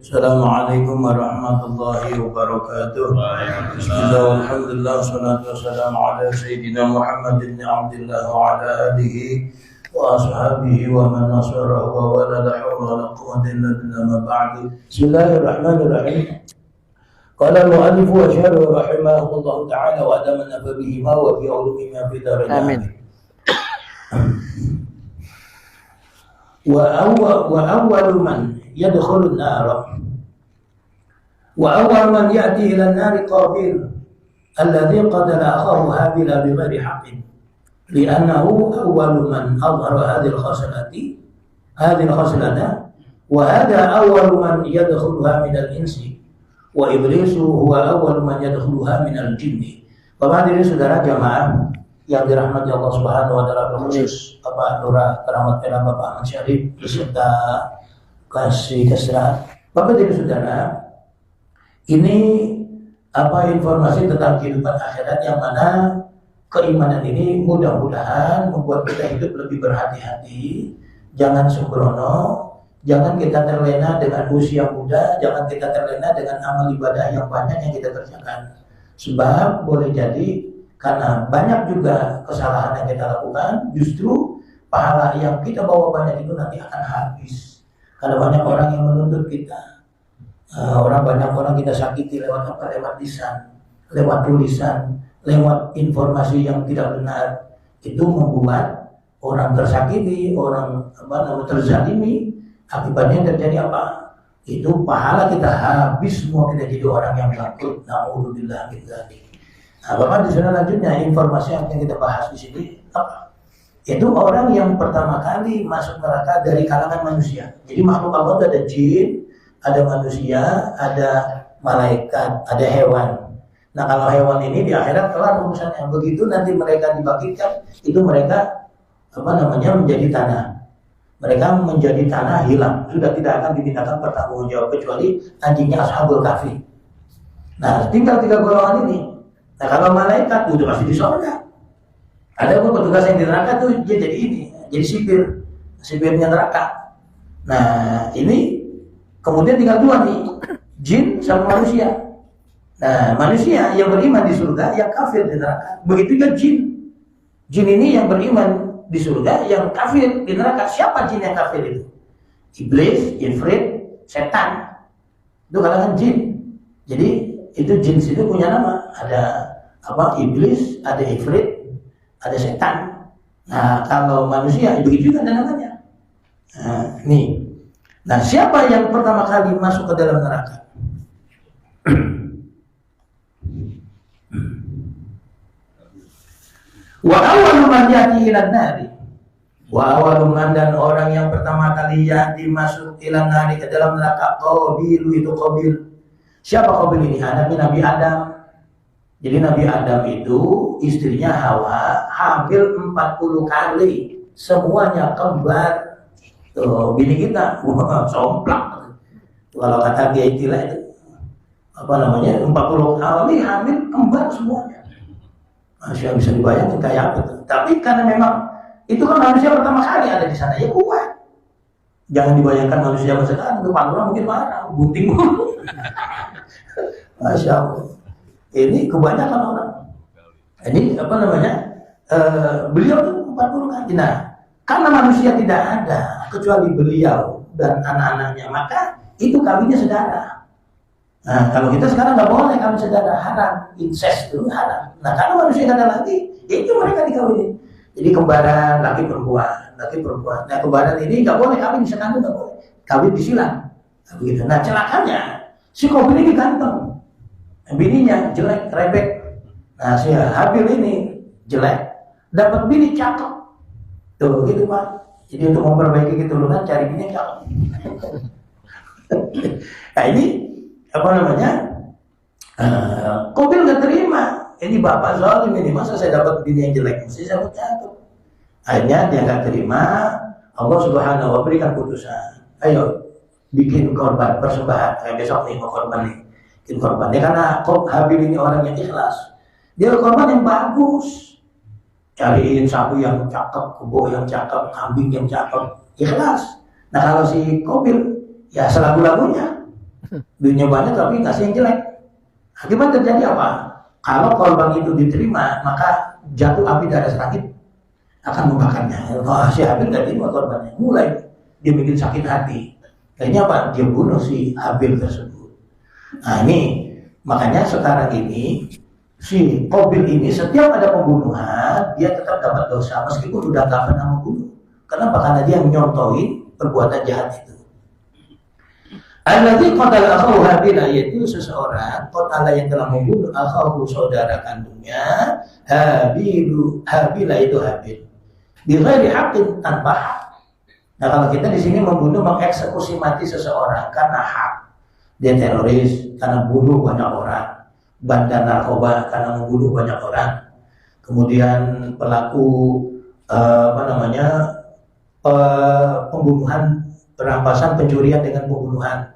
Assalamualaikum warahmatullahi wabarakatuh. Bismillah, alhamdulillah, wassalatu wassalamu ala sayyidina Muhammad bin Abdullah wa ala alihi wa ashabihi wa man nasarahu wa wala la hawla wa la quwwata illa billah ma ba'du. Bismillahirrahmanirrahim. Qala al-mu'allif wa syarhu rahimahullahu ta'ala wa adamana bihima wa fi ulumihima fi darain. Amin. Wa awwalu man yadkhulun nar wa awwal man ya'ti ila an-nar qabil alladhi qatala akhahu habila bighairi haqqin li'annahu awwalu man adhara hadhihi al-khaslata wa hadha awwalu man yadkhuluha min al-insi wa iblisu huwa awwalu man yadkhuluha min al-jinni. Bapak hadirin saudara jamaah yang dirahmati Allah Subhanahu wa taala, khusus Bapak Lurah Keramat Merah Bapak Ahmad Syarif beserta kasih keserahan. Bapak jadi saudara, ini informasi tentang kehidupan akhirat yang mana keimanan ini mudah-mudahan membuat kita hidup lebih berhati-hati, jangan sembrono, jangan kita terlena dengan usia muda, jangan kita terlena dengan amal ibadah yang banyak yang kita kerjakan. Sebab boleh jadi karena banyak juga kesalahan yang kita lakukan, justru pahala yang kita bawa banyak itu nanti akan habis. Karena banyak orang yang menuntut kita, banyak orang kita sakiti lewat apa? Lewat lisan, lewat tulisan, lewat informasi yang tidak benar. Itu membuat orang tersakiti, orang terzalimi. Akibatnya terjadi apa? Itu pahala kita habis semua, kita jadi orang yang bangkrut. Na'udzubillah min dzalik. Nah, Bapak di sana lanjutnya informasi yang kita bahas di sini apa? Itu orang yang pertama kali masuk neraka dari kalangan manusia. Jadi makhluk Allah ada jin, ada manusia, ada malaikat, ada hewan. Nah kalau hewan ini di akhirat kelar urusannya. Begitu nanti mereka dibangkitkan, itu mereka menjadi tanah. Mereka menjadi tanah hilang, sudah tidak akan dimintakan pertanggungjawab kecuali anjingnya Ashabul Kahfi. Nah tinggal 3 golongan ini. Nah kalau malaikat udah pasti di surga. Ada petugas yang di neraka tuh dia jadi jadi sipirnya neraka. Nah ini kemudian tinggal 2 nih, jin sama manusia. Nah manusia yang beriman di surga, yang kafir di neraka. Begitu juga jin. Jin ini yang beriman di surga, yang kafir di neraka. Siapa jin yang kafir itu? Iblis, Ifrit, setan. Itu kalangan jin. Jadi itu jin itu punya nama. Ada Iblis, ada Ifrit, ada setan. Nah kalau manusia begitu juga ada namanya. Nah siapa yang pertama kali masuk ke dalam neraka? Wa awwalu man yati ila nari. Wa awwalu man, dan orang yang pertama kali yati masuk ila nari ke dalam neraka Qabil, itu Qabil. Siapa Qabil ini? Anaknya Nabi Adam. Jadi Nabi Adam itu istrinya Hawa hamil 40 kali, semuanya kembar. Tuh bini kita somplak. Kalau kata dia istilah itu 40 kali hamil kembar semuanya. Masya bisa dibayangkan kayak apa tuh. Tapi karena memang itu kan manusia pertama kali ada di sana, ya kuat. Jangan dibayangkan manusia masa sekarang, itu Pandora mungkin marah, gunting mulu. Masya Allah. Ini kebanyakan orang. Ini beliau itu 40 kali. Nah, karena manusia tidak ada kecuali beliau dan anak-anaknya, maka itu kawinnya saudara. Nah, kalau kita sekarang nggak boleh kawin saudara, haram, incest itu haram. Nah, karena manusia nggak ada lagi, itu mereka dikawinin. Jadi kembaran laki perempuan. Nah, kembaran ini nggak boleh kawin di sana, nggak boleh. Kawin disilang. Nah, begitu. Nah, celakanya si Qabil ini ganteng. Bininya jelek, rebek. Nah si Habil ini jelek, dapat bini cakep. Tuh gitu Pak. Jadi untuk memperbaiki keturunan cari bini cakep. Nah ini Qabil nggak terima. Ini bapak zalim ini, masa saya dapat bini yang jelek, mesti saya cakep. Akhirnya dia nggak terima. Allah Subhanahu wa taala berikan putusan. Ayo bikin korban persembahan. Kayak besok nih mau korban nih. Korban. Dia karena Habil ini orang yang ikhlas, dia korban yang bagus, cariin sapi yang cakep, kebo yang cakep, kambing yang cakep, ikhlas. Nah kalau si Qabil ya selagu-lagunya Duitnya banyak tapi kasih yang jelek. Akibat terjadi apa? Kalau korban itu diterima, maka jatuh api dari langit akan membakarnya. Kalau si Habil nggak terima korbannya, mulai dia bikin sakit hati. Kayaknya apa? Dia bunuh si Habil tersebut. Nah ini makanya sekarang ini si Qabil ini setiap ada pembunuhan dia tetap dapat dosa meskipun udah nggak pernah membunuh. Kenapa? Karena dia menyontohin perbuatan jahat itu. Alladzi qatala akhahu Habil, yaitu seseorang qatala yang telah membunuh akhahu saudara kandungnya Habil itu Habil bi ghairi haqqin, tanpa hak. Nah kalau kita di sini membunuh mengeksekusi mati seseorang karena hak, dia teroris karena bunuh banyak orang, bandar narkoba karena membunuh banyak orang, kemudian pelaku pembunuhan, perampasan, pencurian dengan pembunuhan,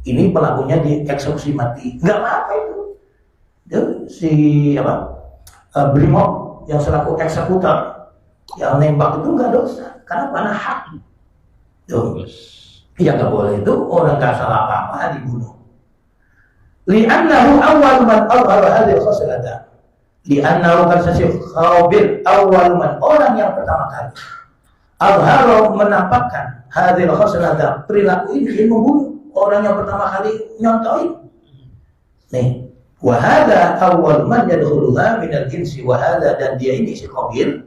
ini pelakunya dieksekusi mati, nggak apa-apa itu. Si Brimob yang selaku eksekutor yang nembak itu nggak dosa karena hak. Ya nggak boleh, itu orang nggak salah apa-apa dibunuh. Li'annahu awwal man awwala hadhihi khaslata. Li'annahu karsasif Qabil awwal man, orang yang pertama kali Al-Haro menampakkan hadil khoslata, perilaku ini membunuh, orang yang pertama kali nyontoin. Nih, wahada awal man yadkhuluha minal insi, wahada, dan dia ini si Qabil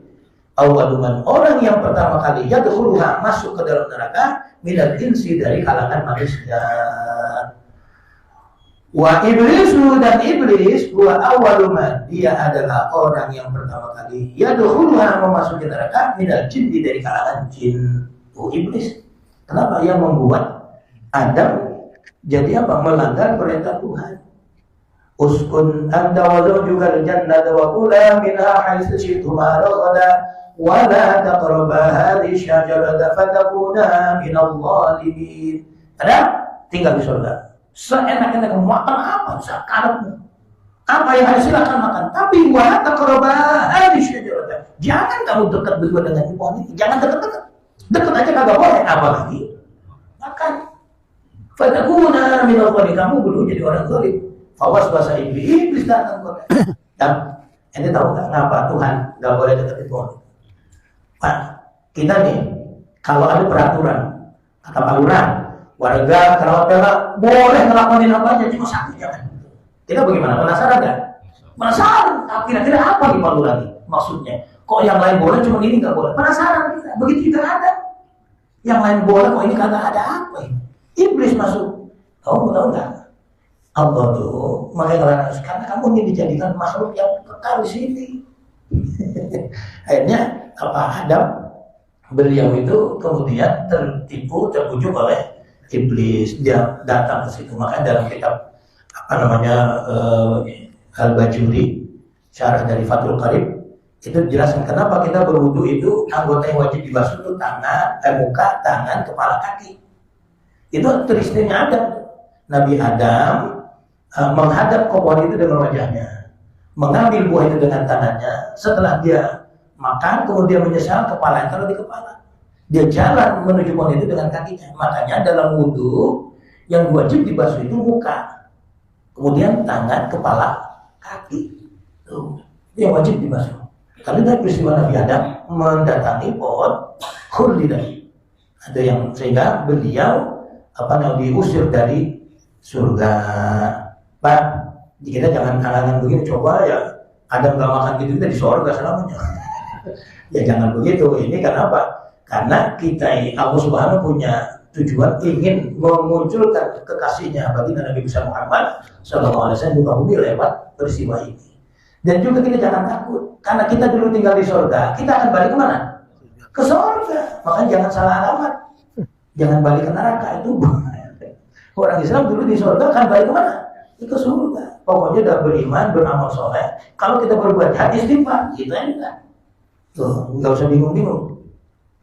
awal man, orang yang pertama kali yadkhuluha, masuk ke dalam neraka, minal insi, dari kalangan manusia. Wa iblisu, dan iblis wa awwalu man, dia adalah orang yang pertama kali yadkhuluha, memasuki neraka, minal jinni, dari kalangan jin. Iblis kenapa? Yang membuat Adam jadi apa? Melanggar perintah Tuhan. Uskun anta wa zawjuka al-jannata wa kula minha haitsu syi'tuma ragadan wa la taqrabu hadhihi syajarata fatakuna minadh dhalimin. Ada tinggal di surga. Seenak-enak makan apa sekarang, apa yang harus silakan makan, tapi wala taqrabu syajarata, jangan kamu dekat berdua dengan pohon ini, jangan dekat-dekat, dekat aja kagak boleh, apalagi makan. Fatakuna minadh dhalimin, kamu belum jadi orang zalim. Fawas bahasa iblis datang boleh. Dan ini tahu nggak kenapa Tuhan nggak boleh deketin pohon? Pak, kita nih kalau ada peraturan kata Pak Lurah, warga Kerawat Pela boleh ngelakuin apa aja, cuma satu jangan. Kita bagaimana? Penasaran nggak? Penasaran. Kira-kira apa nih Pak Lurah nih? Maksudnya, kok yang lain boleh, cuma ini nggak boleh? Penasaran kita. Begitu juga ada. Yang lain boleh, kok ini kagak ada apa ini? Iblis masuk. Kamu tahu nggak? Allah tuh makanya karena kamu ini dijadikan makhluk yang kekal di sini. Akhirnya Adam, beliau itu kemudian tertipu, terbujuk oleh iblis, dia datang ke situ. Makanya dalam kitab Al-Bajuri, syarah dari Fathul Qarib, itu dijelaskan kenapa kita berwudu itu anggota yang wajib dibasuh itu tangan, muka, tangan, kepala, kaki. Itu trisninya Adam. Nabi Adam menghadap ke pohon itu dengan wajahnya, mengambil buah itu dengan tangannya. Setelah dia makan, kemudian menyesal, kepala taruh di kepala. Dia jalan menuju pohon itu dengan kakinya. Makanya dalam wudhu yang wajib dibasuh itu muka, kemudian tangan, kepala, kaki. Tuh, itu yang wajib dibasuh. Karena dari peristiwa Nabi Adam mendatangi pohon khuldi, ada yang sehingga beliau diusir dari surga. Pak, kita jangan halangan begini, coba ya Adam gak makan gitu kita di surga selamanya. Ya jangan begitu. Ini kenapa? Karena kita ini Allah Subhanahu punya tujuan ingin memunculkan kekasihnya bagi Nabi besar Muhammad SAW di bumi lewat peristiwa ini. Dan juga kita jangan takut, karena kita dulu tinggal di surga, kita akan balik kemana? Ke surga. Makanya jangan salah alamat, jangan balik ke neraka. Itu orang Islam dulu di surga akan balik kemana? Ke surga. Pokoknya udah beriman, beramal soleh. Kalau kita berbuat hadis istighfar, kita enggak. Tuh, nggak usah bingung-bingung.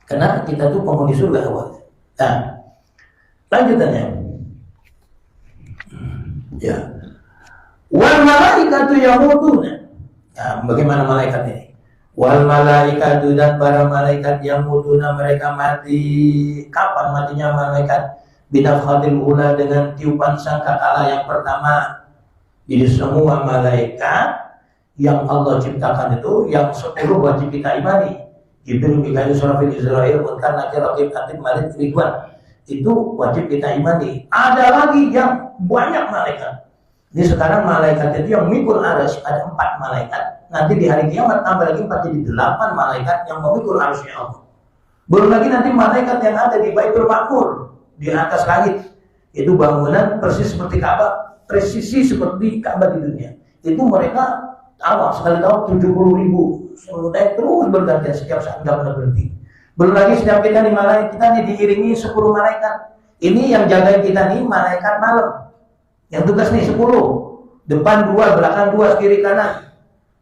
Karena kita tuh penghuni surga awal. Nah, lanjutannya. Ya. Wal malaikatu yamutuna. Nah, bagaimana malaikat ini? Wal malaikatu, dan para malaikat yamutuna, mereka mati. Kapan matinya malaikat? binafkhatil ula, dengan tiupan sangkakala yang pertama. Jadi semua malaikat yang Allah ciptakan itu, yang 10 wajib kita imani. Jibril, Mikail, Israfil, Israil, Munkar, Nakir, Raqib, Atid, Malik, Ridwan. Itu wajib kita imani. Ada lagi yang banyak malaikat. Ini sekarang malaikat itu yang mikul arsy ada 4 malaikat. Nanti di hari kiamat tambah lagi 4, jadi 8 malaikat yang memikul arsy Allah. Belum lagi nanti malaikat yang ada di Baitul Ma'mur, di atas langit. Itu bangunan persis seperti Ka'bah, presisi seperti Ka'bah di dunia. Itu mereka sekali tahun 70.000. Semuanya terus bergantian setiap saat, nggak pernah berhenti. Belum lagi setiap kita nih malaikat, kita nih diiringi 10 malaikat. Ini yang jagain kita nih malaikat malam. Yang tugas nih 10. Depan 2, belakang 2, kiri kanan.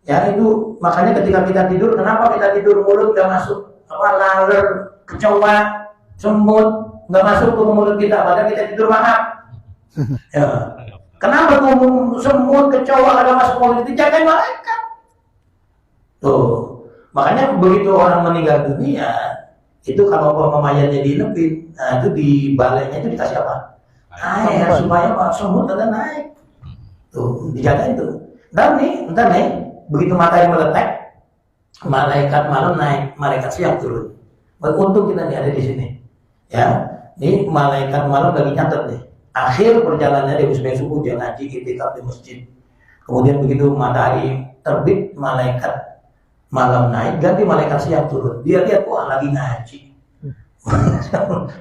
Ya itu makanya ketika kita tidur, kenapa kita tidur mulut nggak masuk? Laler, kecoa, semut nggak masuk ke mulut kita, padahal kita tidur mahal. Ya. Kenapa tuh semut, kecoa nggak masuk ke mulut kita? Jagain malaikat. Tuh, makanya begitu orang meninggal dunia, itu kalau mayatnya dinepin, nah itu di balainya itu dikasih apa? Air supaya semut kagak naik. Tuh, dijaga itu. Ntar nih, begitu matahari meletak, malaikat malam naik, malaikat siang turun. Untung kita nih ada di sini. Ya, ini malaikat malam lagi nyatet nih. Akhir perjalanannya dia besok subuh dia ngaji itikaf di masjid. Kemudian begitu matahari terbit, malaikat malam naik, ganti malaikat siang turun. Dia lihat, wah lagi ngaji.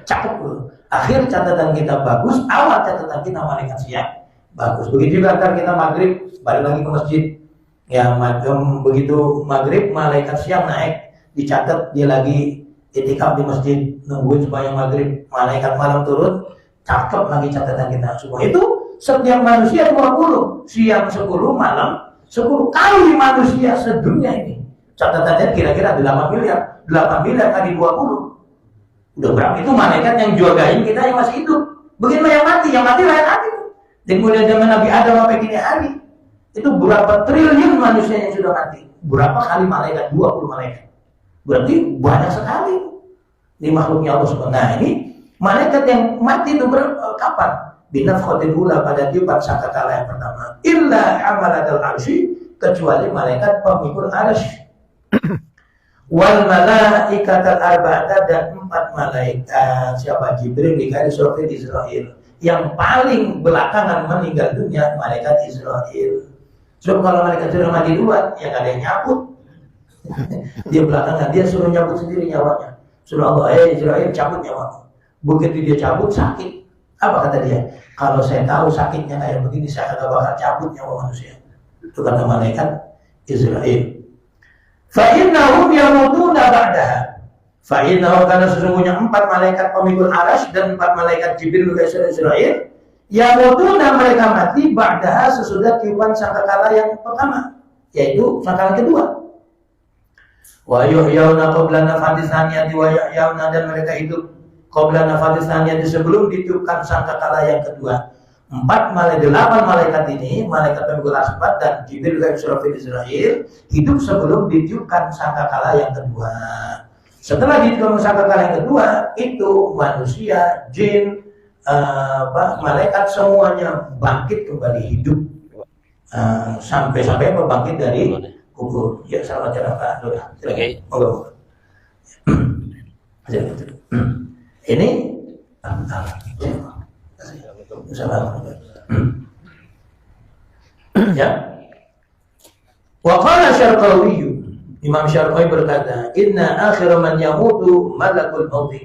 Cakep loh. Akhir catatan kita bagus, awal catatan kita malaikat siang bagus. Begitu juga ntar kita maghrib balik lagi ke masjid. Ya begitu maghrib malaikat siang naik, dicatat dia lagi itikaf di masjid nungguin supaya maghrib. Malaikat malam turun, cakep lagi catatan kita. Semua itu setiap manusia 20, siang 10, malam 10 kali manusia sedunia ini. Catatannya kira-kira 8 miliar. 8 miliar kali 20. Udah berapa? Itu malaikat yang jagain kita yang masih hidup. Bagaimana yang mati? Yang mati lain hati. Dan mulai zaman Nabi Adam sampai kini hari, itu berapa triliun manusia yang sudah mati? Berapa kali malaikat? 20 malaikat. Berarti banyak sekali. Ini makhluknya Allah SWT. Nah ini malaikat yang mati itu kapan? Binafkhatil ula, pada tiupan sangkakala yang pertama. Illa amalatul arsy, kecuali malaikat pemikul arsy. Wal malaikatul arba'ata, dan 4 malaikat. Siapa? Jibril, Mikail, Israfil, Israil. Yang paling belakangan meninggal dunia malaikat Israil. So kalau malaikat sudah mati duluan, ya nggak ada yang nyabut. Dia belakangan, dia suruh nyabut sendiri nyawanya. Suruh Allah, Israil cabut nyawamu. Begitu dia cabut sakit. Apa kata dia? Kalau saya tahu sakitnya kayak begini, saya nggak bakal cabut nyawa manusia. Itu kata malaikat Israil. Fa'innahum yamutuna ba'daha. Fa'innahum, karena sesungguhnya 4 malaikat pemikul arsy dan 4 malaikat Jibril dan Israil, yamutuna, mereka mati ba'daha, sesudah tiupan sangkakala yang pertama, yaitu sangkakala kedua. Wa yuhyauna qabla nafatis tsaniyati wa yuhyauna, dan mereka hidup qabla nafatis tsaniyati, sebelum ditiupkan sangkakala yang kedua. 8 malaikat ini, malaikat pemikul arsy dan Jibril dan Israil, hidup sebelum ditiupkan sangkakala yang kedua. Setelah ditiupkan sangkakala yang kedua, itu manusia, jin, malaikat semuanya bangkit kembali hidup. Sampai bangkit dari kubur. Ya, selamat jalan Pak. Oke. Ini ya. Wa qala Syarqawi, Imam Syarqawi berkata, inna akhira man yamutu malakul maut.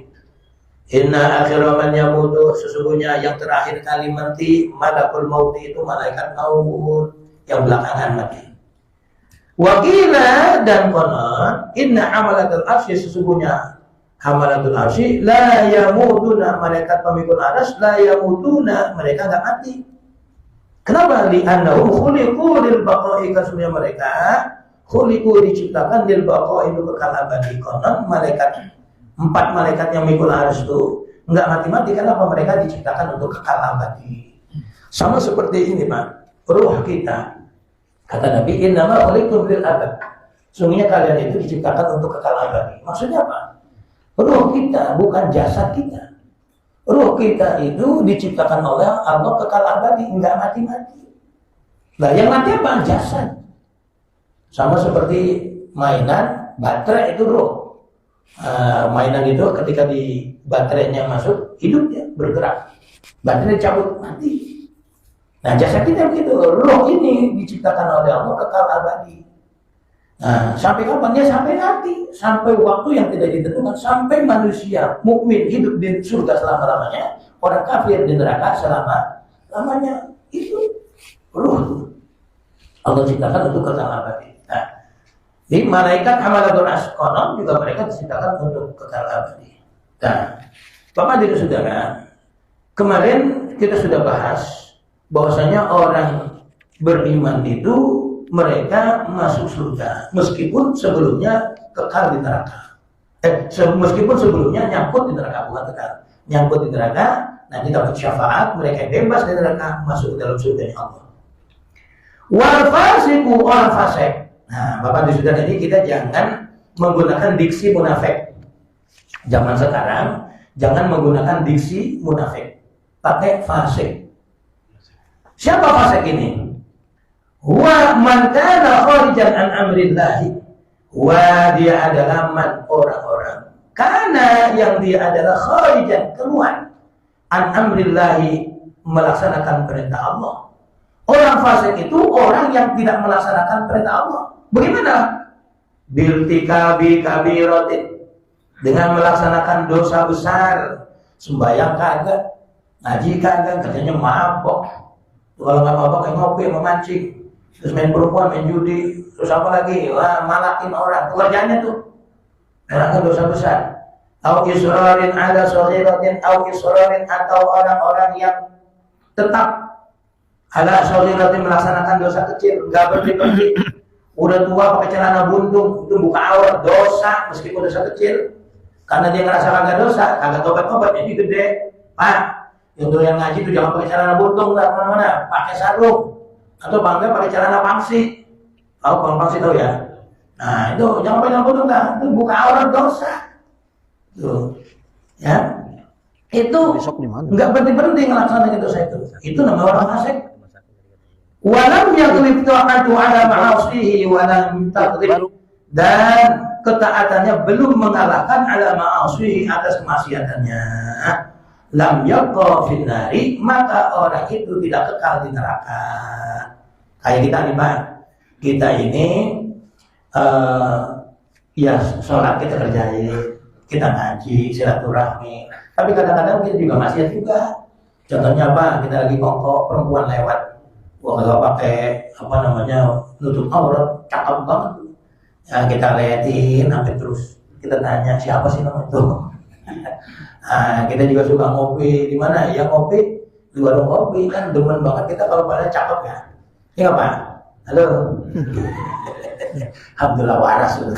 Inna akhira man yamutu, sesungguhnya yang terakhir kali mati malakul maut, itu malaikat maut yang belakangan mati. Wa qila, dan konon, inna amalatul arsy, sesungguhnya hamalatul arsy la yamutuna, malaikat pemikul arsy la yamutuna, mereka enggak mati. Kenapa? Li'annahum khuliqu lil baqa'i, karena mereka khuliqu, diciptakan lil baqa'i, itu kekal abadi. Konon malaikat 4 malaikat yang mikul arsy itu enggak mati-mati. Kenapa? Mereka diciptakan untuk kekal abadi. Sama seperti ini Pak, ruh kita. Kata Nabi, innama khuliqtum lil abad. Sungguhnya kalian itu diciptakan untuk kekal abadi. Maksudnya apa? Ruh kita bukan jasad kita. Ruh kita itu diciptakan oleh Allah kekal abadi, enggak mati-mati. Nah, yang mati apa? Jasad. Sama seperti mainan, baterai itu ruh. Mainan itu ketika di baterainya masuk, hidup ya, bergerak. Baterai cabut, mati. Nah, jasad kita begitu. Ruh ini diciptakan oleh Allah kekal abadi. Nah, sampai kapan? Ya sampai nanti, sampai waktu yang tidak ditentukan, sampai manusia mukmin hidup di surga selama-lamanya, orang kafir di neraka selama-lamanya. Itu ruh Allah ciptakan untuk kekal abadi. Nah, di malaikat hamalatul asqalam juga mereka diciptakan untuk kekal abadi. Nah, Bapak dan Saudara, kemarin kita sudah bahas bahwasanya orang beriman itu mereka masuk surga meskipun sebelumnya kekal di neraka. Meskipun sebelumnya nyangkut di neraka, bukan kekal, nyangkut di neraka. Nanti dapat syafaat, mereka bebas dari neraka, masuk ke dalam surga Allah. Wal fasiqu, orang fasik. Nah, Bapak dan Saudara, ini kita jangan menggunakan diksi munafik. Zaman sekarang jangan menggunakan diksi munafik, pakai fasik. Siapa fasik ini? Wa man kana kharijan an amrillahi. Wa dia adalah man, orang-orang. Karena yang dia adalah kharijan, keluar, an amrillahi, melaksanakan perintah Allah. Orang fasik itu orang yang tidak melaksanakan perintah Allah. Bagaimana? Biltikabi kabiratin, dengan melaksanakan dosa besar. Sembahyang kagak, ngaji kagak, kerjanya mabok. Kalau nggak mabok kayak ngopi, memancing, terus main perempuan, main judi, terus apa lagi? Wah, malakin orang. Pekerjaannya tuh melakukan dosa besar. Au israrin ada saghiratin, au israrin, atau orang-orang yang tetap ala saghiratin, melaksanakan dosa kecil, nggak berhenti. Udah tua pakai celana buntung, itu buka aurat, dosa meskipun dosa kecil. Karena dia ngerasa kagak dosa, kagak tobat-tobat, jadi gede. Pak, yang doyan ngaji itu jangan pakai celana buntung lah mana-mana, pakai sarung atau bangga pakai celana pangsi. Tahu pangsi tahu ya? Nah, itu jangan pakai celana buntung lah, itu buka aurat, dosa. Tuh. Ya. Itu enggak berhenti ngelaksanain dosa itu. Itu namanya orang fasik. Walam yaghlib ta'atu ala ma'asihi walam taghlib, dan ketaatannya belum mengalahkan ala ma'asihi, atas kemaksiatannya. Lam yaqa fin nari, maka orang itu tidak kekal di neraka. Kayak kita nih Pak, kita ini ya sholat kita kerjain, kita ngaji, silaturahmi, tapi kadang-kadang kita juga maksiat juga. Contohnya apa? Kita lagi kongkok, perempuan lewat, wah nggak pakai apa namanya nutup aurat, cakep banget. Ya kita liatin sampai terus kita tanya siapa sih nama itu. Nah, kita juga suka ngopi di mana? Ya ngopi di warung kopi, kan demen banget kita kalau pada cakep ya. Iya nggak Pak? Halo. Alhamdulillah waras itu.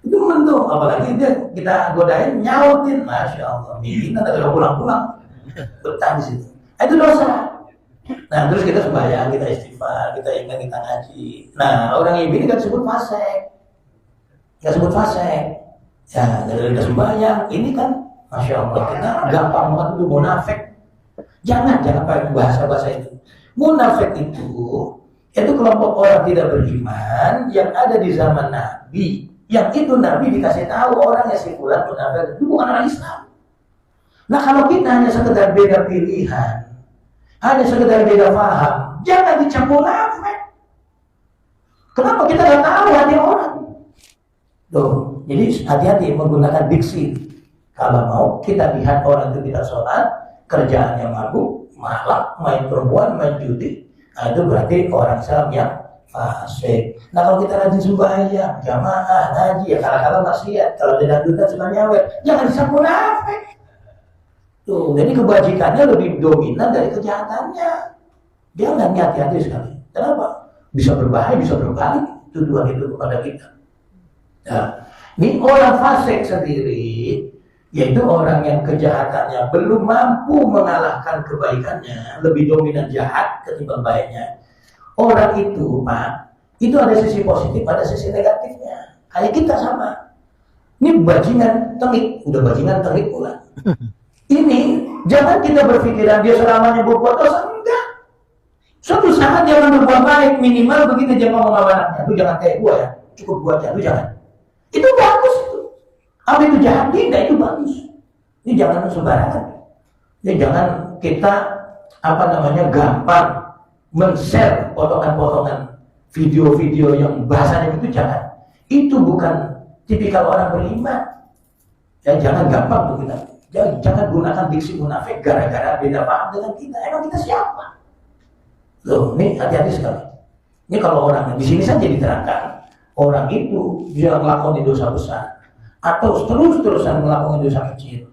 Itu tuh, apalagi dia kita godain, nyautin, masya Allah. Kita nggak pulang-pulang, betah di situ. Itu dosa. Nah, terus kita sembahyang, kita istighfar, kita ingat, kita ngaji. Nah, orang ini kan disebut fasik, nggak sebut fasik. Ya, dari kita sembahyang, ini kan, masya Allah, kita gampang banget itu munafik. Jangan pakai bahasa-bahasa itu. Munafik itu kelompok orang tidak beriman yang ada di zaman Nabi. Yang itu Nabi dikasih tahu orang yang sikulan munafik itu bukan orang Islam. Nah, kalau kita hanya sekedar beda pilihan, hanya sekedar beda paham, jangan dicampur munafik. Kenapa kita nggak tahu hati orang? Tuh, jadi hati-hati menggunakan diksi. Kalau mau kita lihat orang itu tidak sholat, kerjaannya mabuk, malak, main perempuan, main judi, nah itu berarti orang Islam yang fasik. Nah, kalau kita rajin sembahyang, jamaah, ngaji, ya kalau maksiat, kalau dia dangdutan suka nyawet, jangan dicampur munafik. Tuh, jadi kebajikannya lebih dominan dari kejahatannya. Jangan, hati-hati sekali. Kenapa? Bisa berbahaya, bisa berbalik tuduhan itu kepada kita. Nah, ini orang fasik sendiri, yaitu orang yang kejahatannya belum mampu mengalahkan kebaikannya, lebih dominan jahat ketimbang baiknya. Orang itu, Pak, itu ada sisi positif, ada sisi negatifnya. Kayak kita sama. Ini bajingan tengik, udah bajingan tengik pula. Ini jangan kita berpikiran dia selamanya berbuat dosa, enggak. Suatu saat dia akan berbuat baik, minimal begitu dia ngomong sama anaknya, lu jangan kayak gua ya, cukup gua aja, lu jangan. Itu bagus itu. Apa itu jahat? Tidak, itu bagus. Ini jangan sembarangan. Ini jangan kita gampang men-share potongan-potongan video-video yang bahasanya itu, jangan. Itu bukan tipikal orang beriman. Ya, jangan gampang tuh kita. Jangan gunakan diksi munafik gara-gara beda paham dengan kita. Emang kita siapa? Loh, ini hati-hati sekali. Ini kalau orang di sini saja diterangkan, orang itu dia melakukan dosa besar atau terus-terusan melakukan dosa kecil,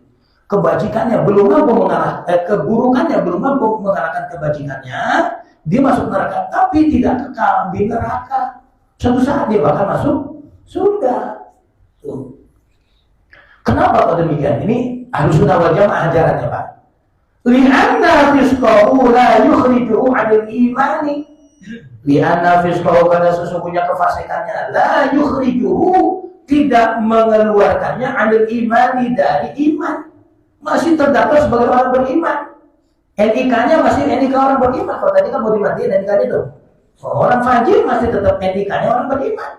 kebajikannya belum mampu keburukannya belum mampu mengalahkan kebajikannya, dia masuk neraka, tapi tidak kekal di neraka. Suatu saat dia bakal masuk surga. Tuh. Kenapa kok demikian? Ini Ahlussunnah wal Jamaah ajarannya, Pak. Li'anna fisqahu la yukhrijuhu 'anil imani. Li'anna fisqahu, karena sesungguhnya kefasikannya la yukhrijuhu, tidak mengeluarkannya 'anil imani, dari iman. Masih terdaftar sebagai orang beriman. NIK-nya masih NIK orang beriman. Kalau tadi kan mau dimatiin NIK-nya itu. Orang fajir masih tetap NIK-nya orang beriman.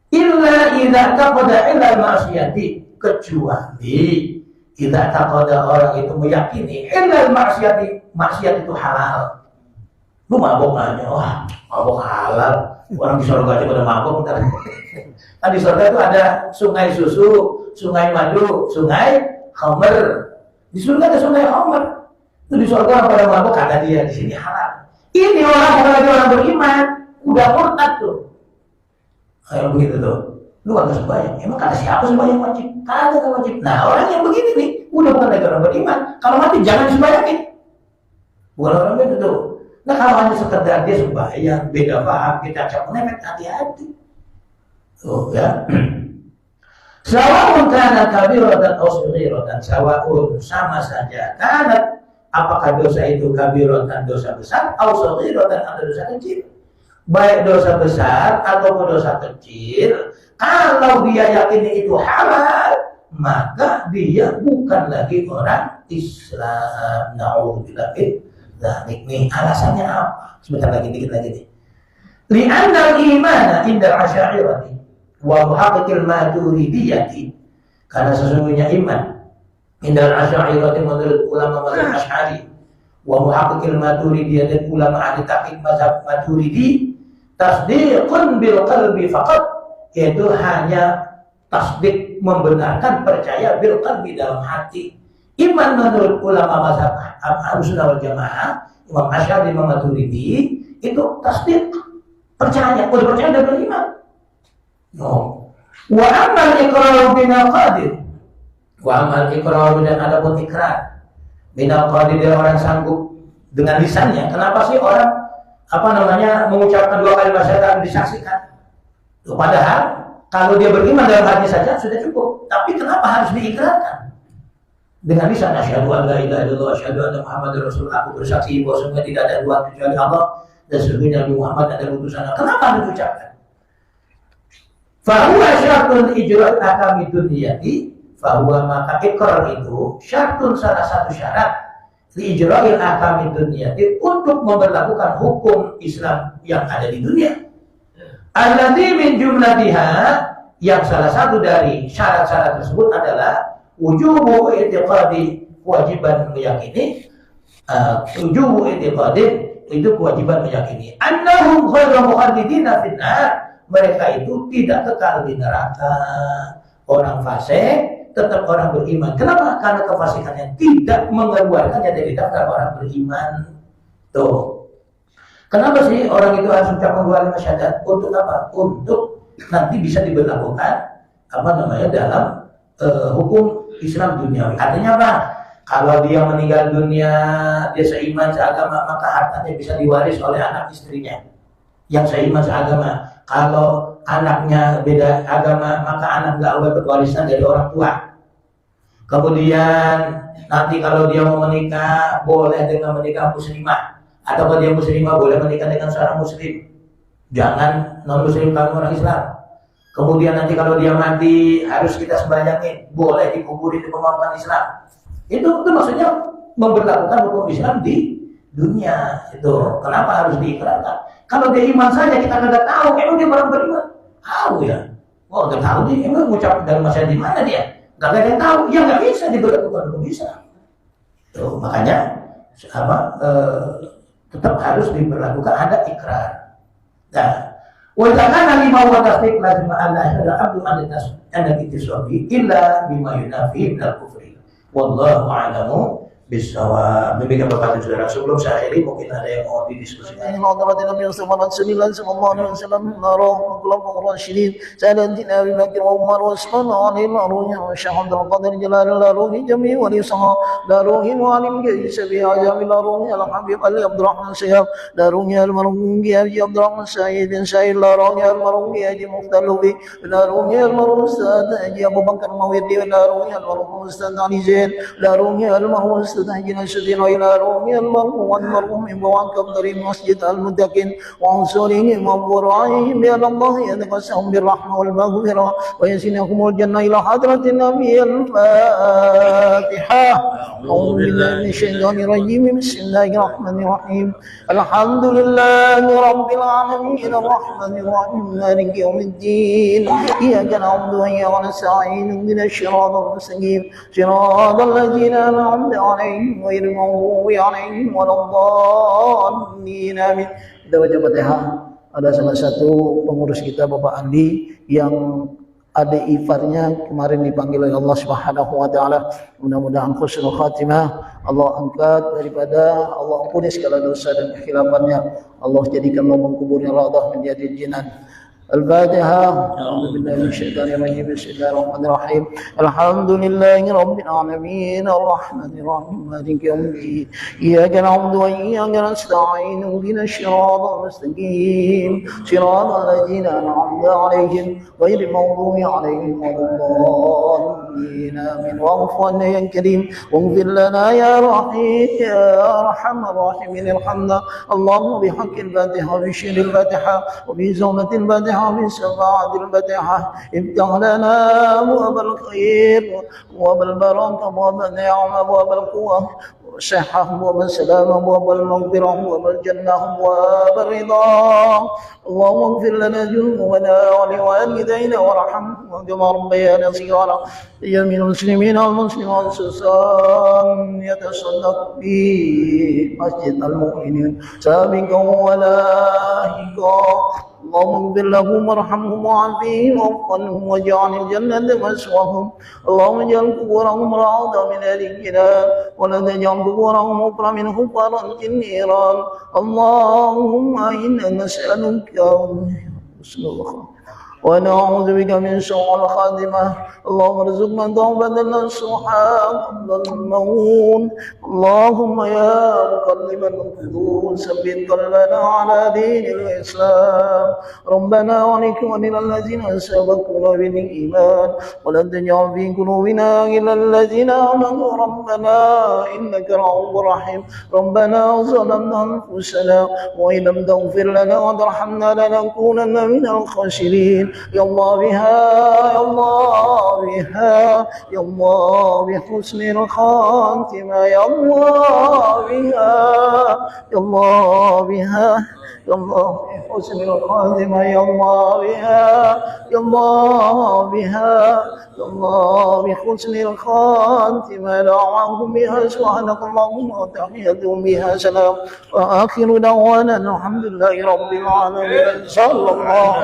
Illa idza taqada ila ma'siyati, kecuali idza taqada, orang itu meyakini illa ma'siyati, maksiat itu halal. Lu mabok aja, wah mabok halal. Orang di surga aja pada mabok. Kan di surga itu ada sungai susu, sungai madu, sungai khamr. Di surga ada sungai khamr. Itu di surga pada mabok, kata dia di sini halal. Ini orang bukan lagi orang beriman, udah murtad tuh. Kayak begitu tuh. Lu harus sembahyang. Emang kata siapa sembahyang wajib? Kagak wajib. Nah, orang yang begini nih udah bukan lagi orang beriman. Kalau mati jangan disembayangin. Bukan orang begitu tuh. Nah, kalau hanya sekedar dia sembahyang, beda paham, kita acak menemek, hati-hati. Tuh ya. Sawa'un kana kabiratan aw saghiratan, sawa'un, sama saja. Karena apakah dosa itu kabiratan, dosa besar, aw saghiratan, atau dosa kecil. Baik dosa besar ataupun dosa kecil, kalau dia yakin itu halal, maka dia bukan lagi orang Islam. Na'udzubillah min dzalik. Nih alasannya apa? Sebentar lagi, dikit lagi nih. Li'anna al-imana indal asy'ariyati wa muhaqqiqil maturidiyati, karena sesungguhnya iman indal asy'ariyati, menurut ulama mazhab Asy'ari, wa muhaqqiqil maturidiyati, dan ulama ahli tahqiq mazhab Maturidi, tasdiqun bil qalbi faqat, yaitu hanya tasdik, membenarkan, percaya, bil qalbi, dalam hati. Iman menurut ulama mazhab Ahlussunnah wal Jamaah, Imam Asy'ari, Imam Maturidi, itu tasdik, percaya, udah percaya dan beriman. No. Wa amal iqrar binal qadir, wa amal iqrar, dan adapun ikrar binal qadir, dia orang sanggup dengan lisannya. Kenapa sih orang mengucapkan dua kalimat syahadat disaksikan? Padahal kalau dia beriman dalam hati saja sudah cukup. Tapi kenapa harus diikrarkan? Dengan lisan, asyhadu an la ilaha illallah, asyhadu anna Muhammadar Rasulullah, aku bersaksi bahwa sungguh tidak ada Tuhan kecuali Allah, dan sesungguhnya Nabi Muhammad adalah utusan Allah. Kenapa harus diucapkan? Fa huwa syartun ijra'il ahkami dunyati, fa huwa, maka ikrar itu syartun, salah satu syarat li ijra'il ahkami dunyati, untuk memberlakukan hukum Islam yang ada di dunia. Allati min jumlatiha, yang salah satu dari syarat-syarat tersebut adalah wujubu i'tiqadi, kewajiban meyakini, wujubu i'tiqadi, itu kewajiban meyakini, annahum ghairu mukhalidina finnar, mereka itu tidak kekal di neraka. Orang fasik tetap orang beriman. Kenapa? Karena kefasikannya tidak mengeluarkannya dari daftar orang beriman. Tuh. Kenapa sih orang itu harus ucapkan dua kalimat syahadat? Untuk apa? Untuk nanti bisa diberlakukan dalam hukum Islam duniawi. Artinya apa? Kalau dia meninggal dunia, dia seiman seagama, maka hartanya bisa diwaris oleh anak istrinya yang seiman seagama. Kalau anaknya beda agama, maka anak nggak dapat warisan dari orang tua. Kemudian nanti kalau dia mau menikah, boleh dengan menikah muslimah, atau kalau dia muslimah boleh menikah dengan seorang muslim. Jangan non muslim, kamu orang Islam. Kemudian nanti kalau dia mati harus kita sembayangin, boleh dikuburi di pemakaman Islam. Itu maksudnya memberlakukan hukum Islam di dunia. Itu kenapa harus diikrarkan? Kalau dia iman saja kita tidak tahu, emang dia orang beriman? Tahu ya. Oh, nggak tahu dia, emang mengucap dalam masa di mana dia? Nggak ada yang tahu, ya nggak bisa diberlakukan hukum Islam. Tuh, makanya tetap harus diberlakukan ada ikrar. Nah, wajahkan lima watasdik lazim Allah adalah abdu anak itiswabi illa bima yunafi minal kufri. Wallahu a'lamu bisawab. Demikian Bapak dan Saudara, sebelum saya akhiri mungkin ada yang mau didiskusikan. استهجنا الشدين إلى رومي المرحوم والمرحوم وعنكم ضريب مسجد المتقين وعنصرهم وبرائهم بأن الله يتقسم بالرحمة والمغفرة ويسنكم الجنة إلى حضرة النبي. الفاتحة. أعوذ بالله من الشيطان الرجيم. بسم الله الرحمن الرحيم. الحمد لله رب العالمين الرحمن الرحيم مالك يوم الدين إياك نعبد وإياك نستعين اهدنا الصراط المستقيم صراط الذين أنعمت عليهم غير المغضوب عليهم ولا الضالين. Amin. Kita baca Fatihah. Ada salah satu pengurus kita Bapak Andi yang adik iparnya kemarin dipanggil oleh Allah Subhanahu wa taala. Mudah-mudahan husnul khatimah. Allah angkat daripada, Allah ampuni segala dosa dan kehilafannya. Allah jadikan lubang kuburnya raudhah menjadi jinan. الفاتحة. أعوذ بالله من الشيطان الرجيم. بسم الله الرحمن الرحيم. الحمد لله رب العالمين الرحمن الرحيم مالك يوم الدين إياك نعبد وإياك نستعين اهدنا الصراط المستقيم صراط الذين أنعمت عليهم غير المغضوب عليهم ولا الضالين. آمين. واغفر لنا يا كريم واغفر لنا يا رحيم يا أرحم الراحمين. الحمد اللهم بحق الفاتحة وبشر الفاتحة وبزومة الفاتحة بشفاعة الفاتحة افتح لنا أبواب الخير وأبواب البركة وأبواب النعمة وأبواب القوة والصحة وأبواب السلام وأبواب المغفرة وأبواب الجنة وأبواب الرضا. اللهم اغفر لنا ذنوبنا ولوالدينا وارحمهم كما ربيانا صغارا. لجميع المسلمين والمسلمات خصوصا يتصدق في مسجد المؤمنين سابقا ولاحقا. اللهم اغفر لهم وارحمهم وعافهم واعف عنهم واجعل الجنة مثواهم. اللهم اجعل قبورهم روضة من أهل الجنان ولا تجعل قبورهم حفرة من حفرات النيران. اللهم إنا نسألك حسن الخاتمة ونعوذ بك من سوء الخاتمة. اللهم ارزقنا توبة نصوحا قبل الموت. اللهم يا مقلب القلوب ثبت قلبنا على دين الإسلام. ربنا ولكن الذين سبقونا بالإيمان ولا تجعل في قلوبنا إلا الذين آمنوا. ربنا إنك رؤوف رحيم. ربنا ظلمنا أنفسنا وإن لم تغفر لنا وترحمنا لنكونن من الخاسرين. يا الله بها يا الله بها يا الله بحسن الخاتمة. يا الله بها يا الله بها يا الله بحسن الخاتمة. يا الله بها يا الله بها يا الله بحسن الخاتمة. دعواهم بها سبحانك اللهم وتحيتهم بها سلام وآخر دعوانا الحمد لله رب العالمين. صلى الله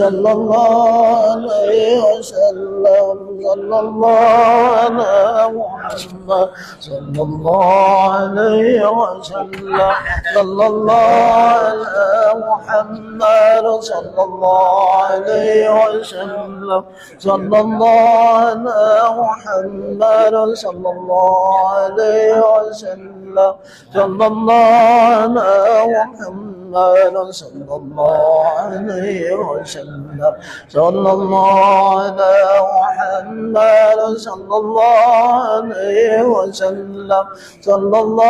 صلى الله عليه وسلم. صلى الله على محمد صلى الله عليه وسلم. صلى الله على محمد صلى الله عليه وسلم. صلى الله على محمد صلى الله عليه وسلم. صلى الله على محمد صلى الله عليه وسلم. صلى الله على محمد صلى الله عليه وسلم. صلى الله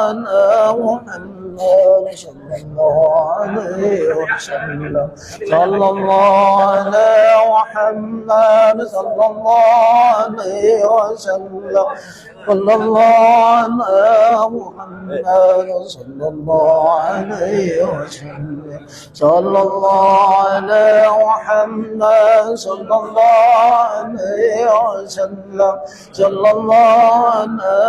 على محمد محمد صلى الله عليه وسلم صلى الله على محمد صلى الله عليه وسلم صلى الله على محمد صلى الله عليه وسلم صلى الله على محمد صلى الله عليه وسلم صلى الله على